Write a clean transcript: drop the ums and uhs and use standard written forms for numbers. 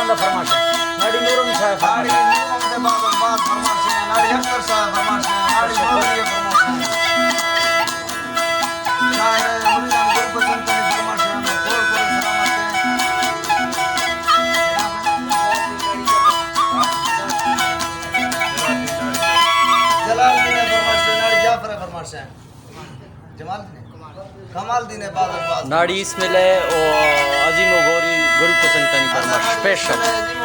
दा फरमाश है नाड़ी नूरम साहब नाड़ी नूरम दे बाद फरमाश है नाड़ी अख्तर साहब फरमाश है नाड़ी मौलवी फरमाश है शायर मुरीदान गुरबचन तनी फरमाश है मैं कोर कोर सलामत है जलालुद्दीन फरमाश है नाड़ी जाफर फरमाश है जमालुद्दीन कमालुद्दीन बाद नाड़ी इसमें ले और अजीम गौरी गुरु पसंद तनी फरमाश स्पेशल